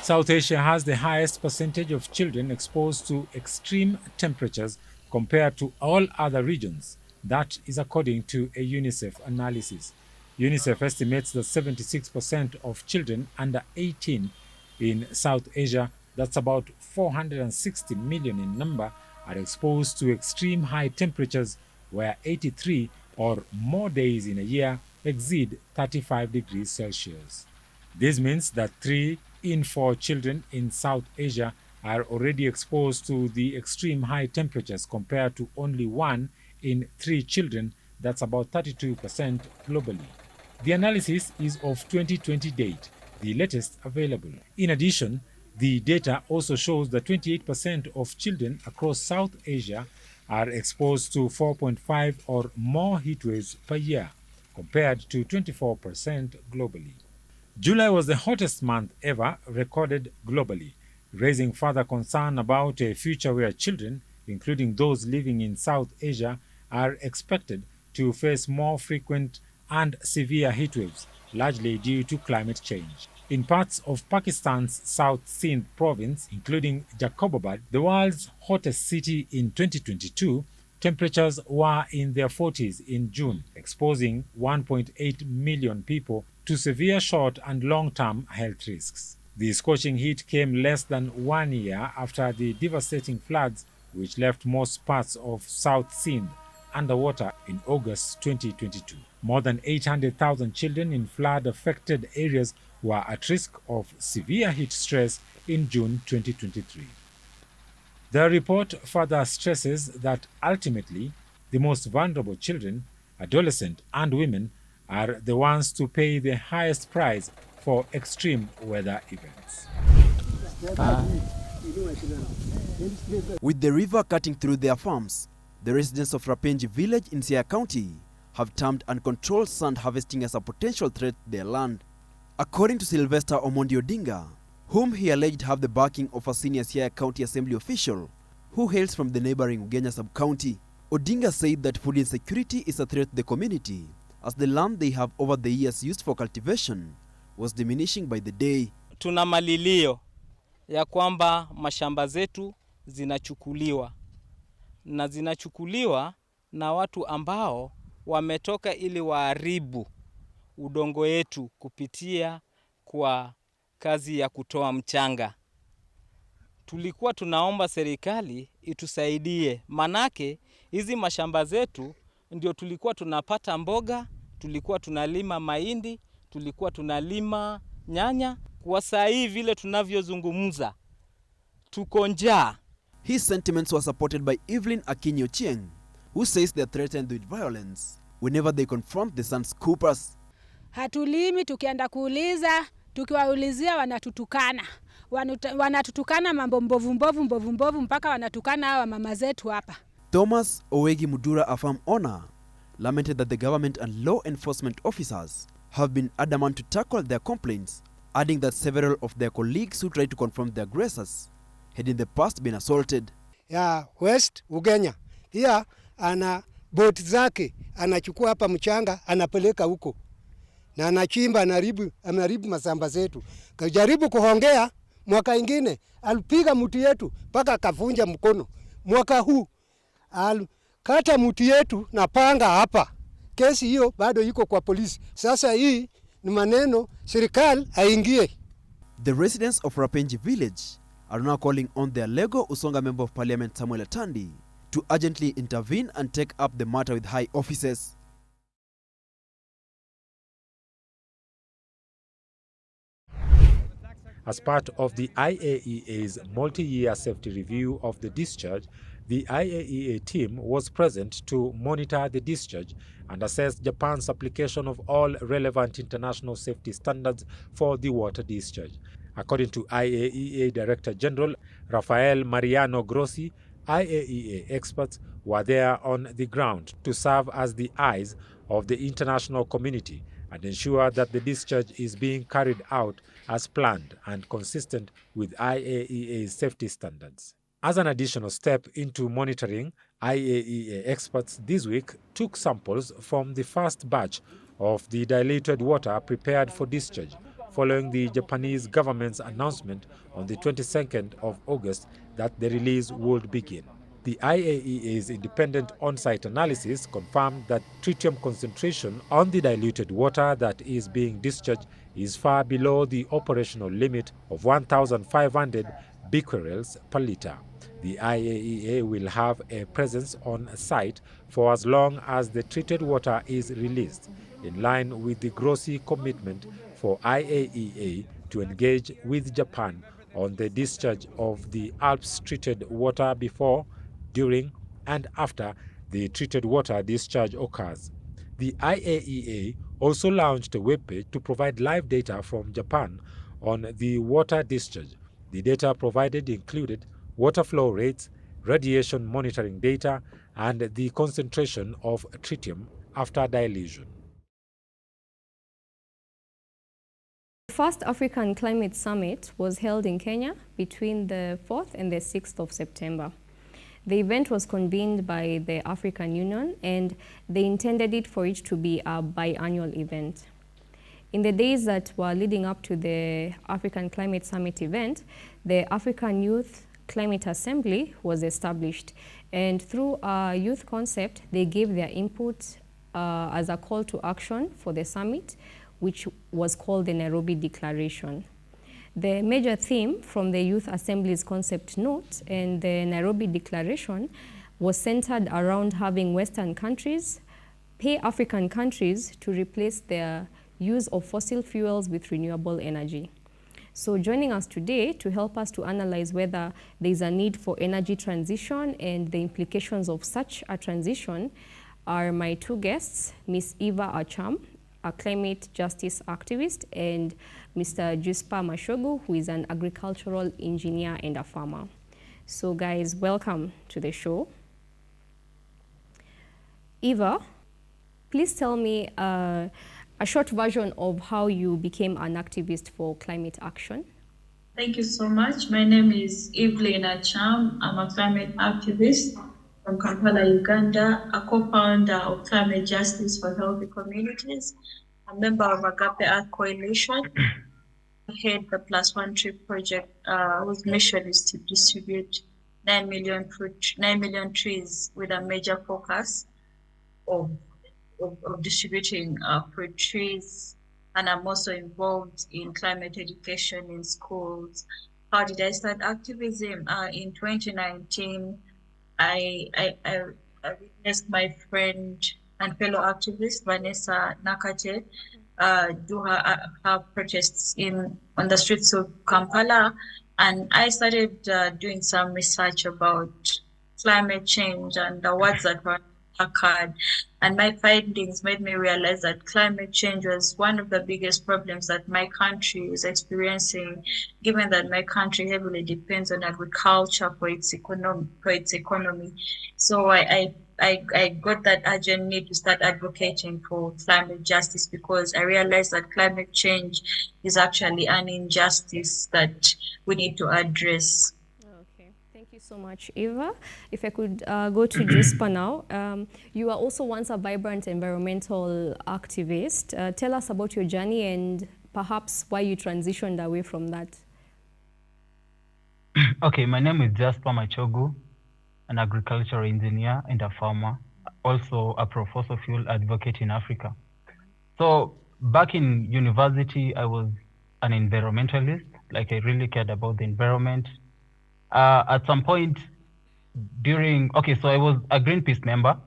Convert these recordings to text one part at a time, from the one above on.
South Asia has the highest percentage of children exposed to extreme temperatures compared to all other regions. That is according to a UNICEF analysis. UNICEF estimates that 76% of children under 18 in South Asia, that's about 460 million in number, are exposed to extreme high temperatures where 83 or more days in a year exceed 35 degrees Celsius. This means that 3 in 4 children in South Asia are already exposed to the extreme high temperatures compared to only 1 in 3 children, that's about 32% globally. The analysis is of 2020 date, the latest available. In addition, the data also shows that 28% of children across South Asia are exposed to 4.5 or more heat waves per year, compared to 24% globally. July was the hottest month ever recorded globally, raising further concern about a future where children, including those living in South Asia, are expected to face more frequent and severe heat waves, largely due to climate change. In parts of Pakistan's South Sindh province, including Jacobabad, the world's hottest city in 2022, temperatures were in their 40s in June, exposing 1.8 million people to severe short and long-term health risks. The scorching heat came less than 1 year after the devastating floods which left most parts of South Sindh underwater in August 2022. More than 800,000 children in flood-affected areas were at risk of severe heat stress in June 2023. The report further stresses that ultimately the most vulnerable children, adolescents, and women are the ones to pay the highest price for extreme weather events. With the river cutting through their farms, the residents of Rapenji village in Siaya County have termed uncontrolled sand harvesting as a potential threat to their land. According to Sylvester Omondi Odinga, whom he alleged have the backing of a senior Siaya County Assembly official who hails from the neighboring Ugenya sub-county, Odinga said that food insecurity is a threat to the community as the land they have over the years used for cultivation was diminishing by the day. Tuna malilio ya kwamba mashamba zetu zinachukuliwa na watu ambao wametoka ili waharibu udongo yetu kupitia kwa kazi ya kutoa mchanga. Tulikuwa tunaomba serikali itusaidie, manake hizi mashamba zetu ndio tulikuwa tunapata mboga, tulikuwa tunalima mahindi, tulikuwa tunalima nyanya. Kwa saa hii vile tunavyozungumza tuko njaa. His sentiments were supported by Evelyn Akinyi Ochieng, who says they are threatened with violence whenever they confront the sand scoopers. Hatulimi, tukienda kuuliza, tukiwaulizia wanatutukana. Wanatutukana mambo mbovu mpaka wanatukana hawa mama zetu hapa. Thomas Owegi Mudura, a farm owner, lamented that the government and law enforcement officers have been adamant to tackle their complaints, adding that several of their colleagues who tried to confront the aggressors had in the past been assaulted. Ya West Ugenya pia ana boti zake anachukua hapa mchanga anapeleka huko na anachimba, anaharibu masamba zetu. Kajaribu kuhongea mwaka ingine alipiga mti yetu mpaka akavunja mkono. Mwaka huu alikata mti yetu na panga hapa. Kesi hiyo bado iko kwa polisi. Sasa hii ni maneno serikali aingie. The residents of Rapenji village are now calling on their Lego Usonga Member of Parliament Samuel Atandi to urgently intervene and take up the matter with high officers. As part of the IAEA's multi-year safety review of the discharge, the IAEA team was present to monitor the discharge and assess Japan's application of all relevant international safety standards for the water discharge. According to IAEA Director General Rafael Mariano Grossi, IAEA experts were there on the ground to serve as the eyes of the international community and ensure that the discharge is being carried out as planned and consistent with IAEA's safety standards. As an additional step into monitoring, IAEA experts this week took samples from the first batch of the diluted water prepared for discharge following the Japanese government's announcement on the 22nd of August that the release would begin. The IAEA's independent on-site analysis confirmed that tritium concentration on the diluted water that is being discharged is far below the operational limit of 1,500 becquerels per liter. The IAEA will have a presence on site for as long as the treated water is released, in line with the Grossi commitment for IAEA to engage with Japan on the discharge of the Alps treated water before, during, and after the treated water discharge occurs. The IAEA also launched a webpage to provide live data from Japan on the water discharge. The data provided included water flow rates, radiation monitoring data, and the concentration of tritium after dilution. The first African Climate Summit was held in Kenya between the 4th and the 6th of September. The event was convened by the African Union, and they intended it for it to be a biannual event. In the days that were leading up to the African Climate Summit event, the African Youth Climate Assembly was established, and through a youth concept, they gave their input as a call to action for the summit, which was called the Nairobi Declaration. The major theme from the Youth Assembly's concept note and the Nairobi Declaration was centered around having Western countries pay African countries to replace their use of fossil fuels with renewable energy. So joining us today to help us to analyze whether there is a need for energy transition and the implications of such a transition are my two guests, Ms. Eva Acham, a climate justice activist, and Mr. Juspa Mashogu, who is an agricultural engineer and a farmer. So guys, welcome to the show. Eva, please tell me a short version of how you became an activist for climate action. Thank you so much. My name is Evelyn Acham. I'm a climate activist from Kampala, Uganda, a co-founder of Climate Justice for Healthy Communities, a member of Agape Earth Coalition, head the Plus One Tree project, whose mission is to distribute 9 million trees with a major focus of distributing fruit trees. And I'm also involved in climate education in schools. How did I start activism? In 2019, I witnessed my friend and fellow activist Vanessa Nakate do her protests on the streets of Kampala, and I started doing some research about climate change and the words that were occurred, and my findings made me realize that climate change was one of the biggest problems that my country is experiencing, given that my country heavily depends on agriculture for its economy. So I got that urgent need to start advocating for climate justice, because I realized that climate change is actually an injustice that we need to address. Thank you so much, Eva. If I could go to Juspa now. You are also once a vibrant environmental activist. Tell us about your journey and perhaps why you transitioned away from that. Okay, my name is Juspa Machogu, an agricultural engineer and a farmer, also a pro-fossil fuel advocate in Africa. So back in university, I was an environmentalist, like I really cared about the environment. At some point so I was a Greenpeace member.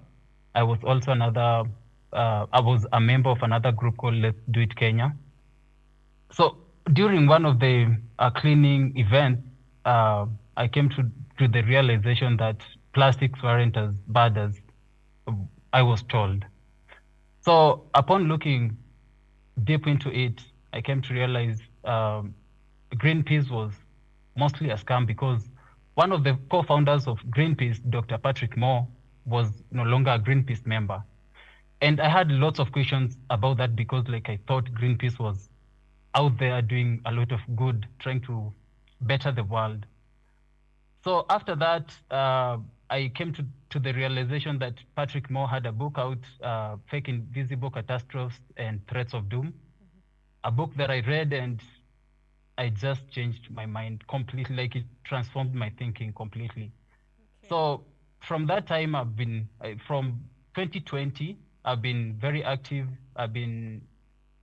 I was also I was a member of another group called Let's Do It Kenya. So during one of the cleaning events, I came to the realization that plastics weren't as bad as I was told. So upon looking deep into it, I came to realize Greenpeace was mostly a scam, because one of the co-founders of Greenpeace, Dr. Patrick Moore, was no longer a Greenpeace member. And I had lots of questions about that, because I thought Greenpeace was out there doing a lot of good, trying to better the world. So after that, I came to the realization that Patrick Moore had a book out, Fake Invisible Catastrophes and Threats of Doom. a book that I read, and I just changed my mind completely. Like, it transformed my thinking completely. So from that time, from 2020, I've been very active. I've been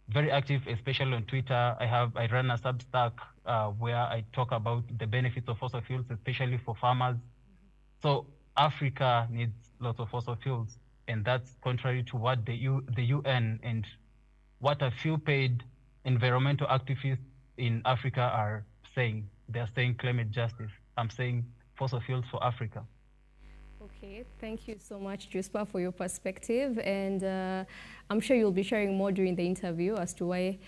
very active, especially on Twitter. I run a Substack where I talk about the benefits of fossil fuels, especially for farmers. So Africa needs lots of fossil fuels, and that's contrary to what the UN and what a few paid environmental activists in Africa are saying. They're saying climate justice. I'm saying fossil fuels for Africa. Okay, thank you so much, Juspa, for your perspective, and I'm sure you'll be sharing more during the interview as to why,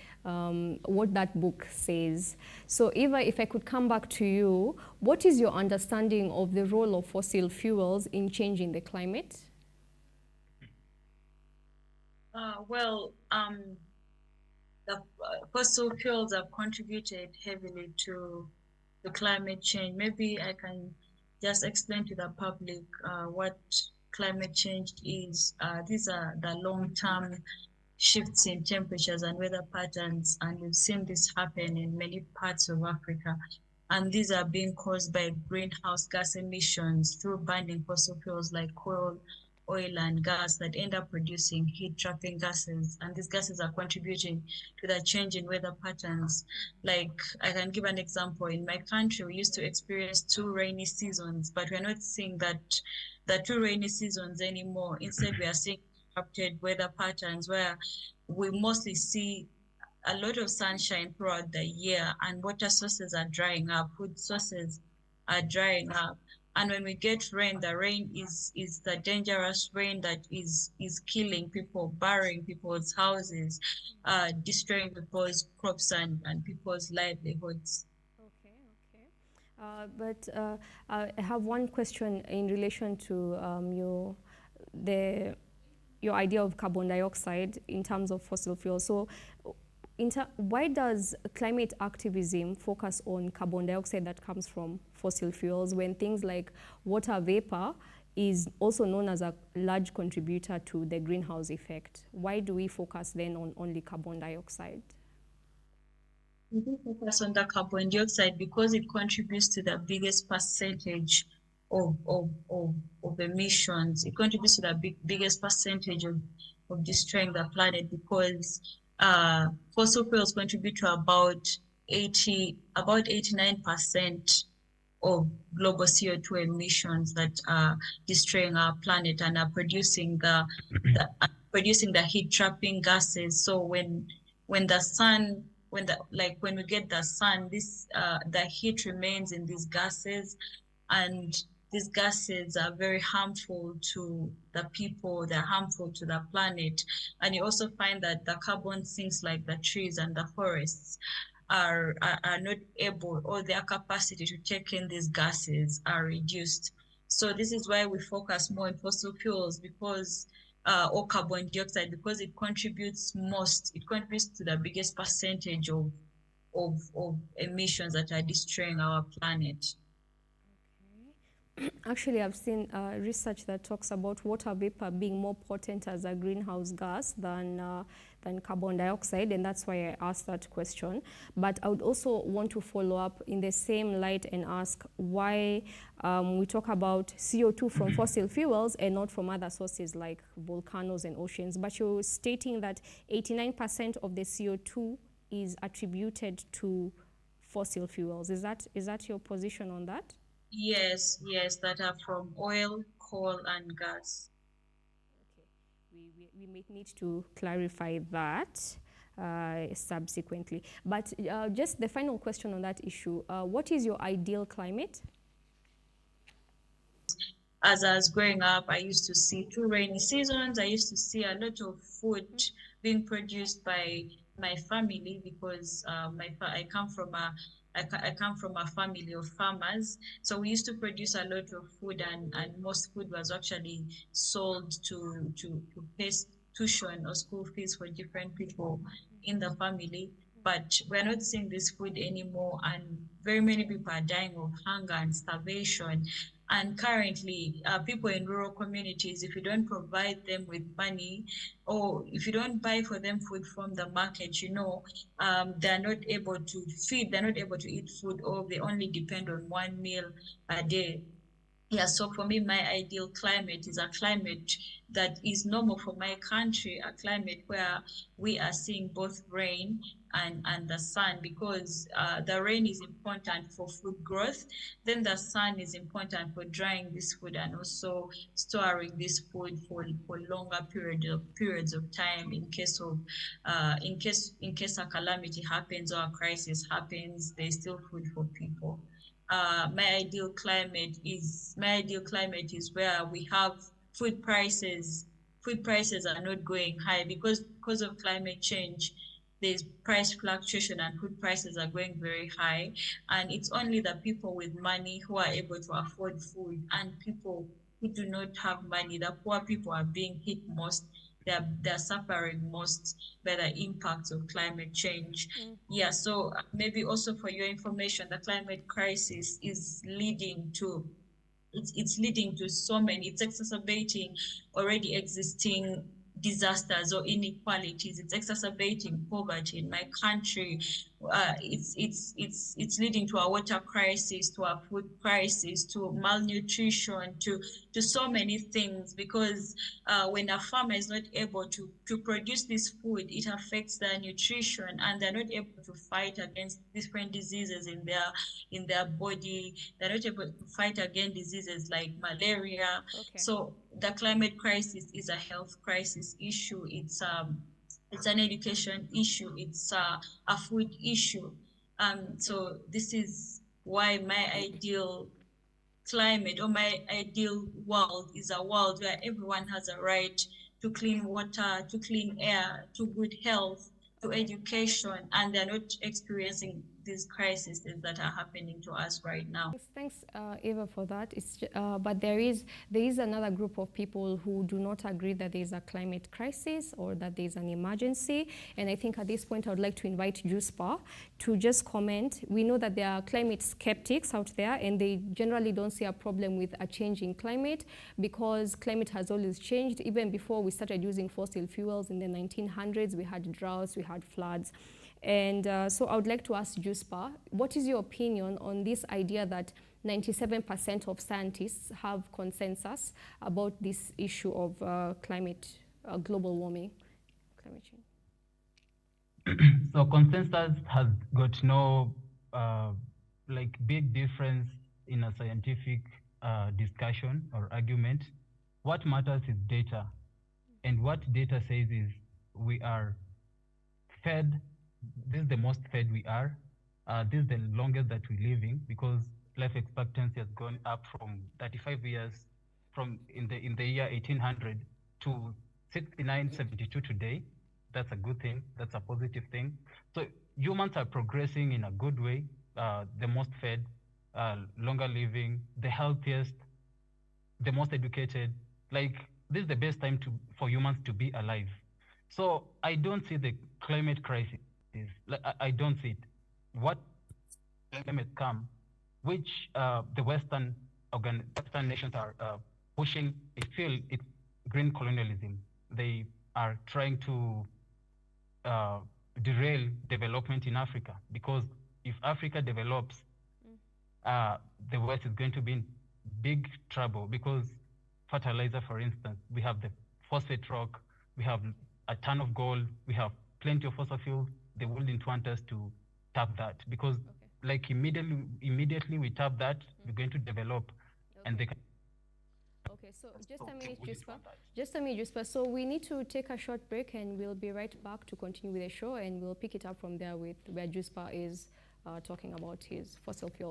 what that book says. So Eva, if I could come back to you, what is your understanding of the role of fossil fuels in changing the climate? The fossil fuels have contributed heavily to the climate change. Maybe I can just explain to the public what climate change is. These are the long-term shifts in temperatures and weather patterns, and we've seen this happen in many parts of Africa. And these are being caused by greenhouse gas emissions through burning fossil fuels like coal, oil, and gas that end up producing heat-trapping gases. And these gases are contributing to the change in weather patterns. Like, I can give an example. In my country, we used to experience 2 rainy seasons, but we're not seeing the 2 rainy seasons anymore. Instead, we are seeing disrupted weather patterns where we mostly see a lot of sunshine throughout the year, and water sources are drying up, food sources are drying up. And when we get rain, the rain is the dangerous rain that is killing people, burying people's houses, destroying people's crops and people's livelihoods. Okay, okay. I have one question in relation to your idea of carbon dioxide in terms of fossil fuels. So why does climate activism focus on carbon dioxide that comes from fossil fuels when things like water vapor is also known as a large contributor to the greenhouse effect? Why do we focus then on only carbon dioxide? We do focus on the carbon dioxide because it contributes to the biggest percentage of emissions. It contributes to the biggest percentage of destroying the planet, because fossil fuels contribute to about 89% of global CO2 emissions that are destroying our planet and are producing the heat trapping gases. So when we get the sun, the heat remains in these gases, and these gases are very harmful to the people, they're harmful to the planet. And you also find that the carbon sinks, like the trees and the forests, are not able, or their capacity to take in these gases are reduced. So this is why we focus more on fossil fuels, because or carbon dioxide, because it contributes to the biggest percentage of emissions that are destroying our planet. Actually, I've seen research that talks about water vapor being more potent as a greenhouse gas than carbon dioxide, and that's why I asked that question. But I would also want to follow up in the same light and ask why we talk about CO2 from fossil fuels and not from other sources like volcanoes and oceans. But you're stating that 89% of the CO2 is attributed to fossil fuels. Is that your position on that? Yes, that are from oil, coal, and gas. Okay, we may need to clarify that subsequently. But just the final question on that issue, what is your ideal climate? As I was growing up, I used to see 2 rainy seasons. I used to see a lot of food being produced by my family, because I come from a family of farmers. So we used to produce a lot of food, and most food was actually sold to pay tuition or school fees for different people in the family. But we're not seeing this food anymore, and very many people are dying of hunger and starvation. And currently, people in rural communities, if you don't provide them with money, or if you don't buy for them food from the market, they're not able to feed, they're not able to eat food, or they only depend on one meal a day. Yeah, so for me, my ideal climate is a climate that is normal for my country, a climate where we are seeing both rain and the sun, because the rain is important for food growth. Then the sun is important for drying this food and also storing this food for longer periods of time in case a calamity happens or a crisis happens, there's still food for people. My ideal climate is where we have food prices. Food prices are not going high because of climate change. There's price fluctuation and food prices are going very high. And it's only the people with money who are able to afford food, and people who do not have money, the poor people, are being hit most. They're suffering most by the impacts of climate change. Yeah, so maybe also for your information, the climate crisis is leading to it's leading to it's exacerbating already existing disasters or inequalities. It's exacerbating poverty in my country. It's leading to a water crisis, to a food crisis, to malnutrition, to so many things, because when a farmer is not able to produce this food, it affects their nutrition, and they're not able to fight against different diseases in their body. They're not able to fight against diseases like malaria. Okay. So the climate crisis is a health crisis issue. It's an education issue. It's a food issue. So this is why my ideal climate or my ideal world is a world where everyone has a right to clean water, to clean air, to good health, to education, and they're not experiencing these crises that are happening to us right now. Thanks, Eva, for that. But there is another group of people who do not agree that there is a climate crisis or that there is an emergency. And I think at this point, I would like to invite Juspa to just comment. We know that there are climate skeptics out there, and they generally don't see a problem with a changing climate because climate has always changed. Even before we started using fossil fuels in the 1900s, we had droughts, we had floods. And so I would like to ask Juspa, what is your opinion on this idea that 97% of scientists have consensus about this issue of global warming, climate change? So consensus has got no big difference in a scientific discussion or argument. What matters is data. And what data says is we are fed. This is the most fed we are. This is the longest that we're living, because life expectancy has gone up from 35 years in the year 1800 to 69, 72 today. That's a good thing. That's a positive thing. So humans are progressing in a good way. The most fed, longer living, the healthiest, the most educated. This is the best time for humans to be alive. So I don't see the climate crisis. I don't see it. What climate come, which the Western nations are pushing, I feel it's green colonialism. They are trying to derail development in Africa, because if Africa develops, the West is going to be in big trouble, because fertilizer, for instance, we have the phosphate rock, we have a ton of gold, we have plenty of fossil fuels. They wouldn't want us to tap that, because immediately we tap that, we're going to develop, and they can. Okay, so just a minute, Juspa. So we need to take a short break, and we'll be right back to continue with the show, and we'll pick it up from there with where Juspa is talking about his fossil fuels.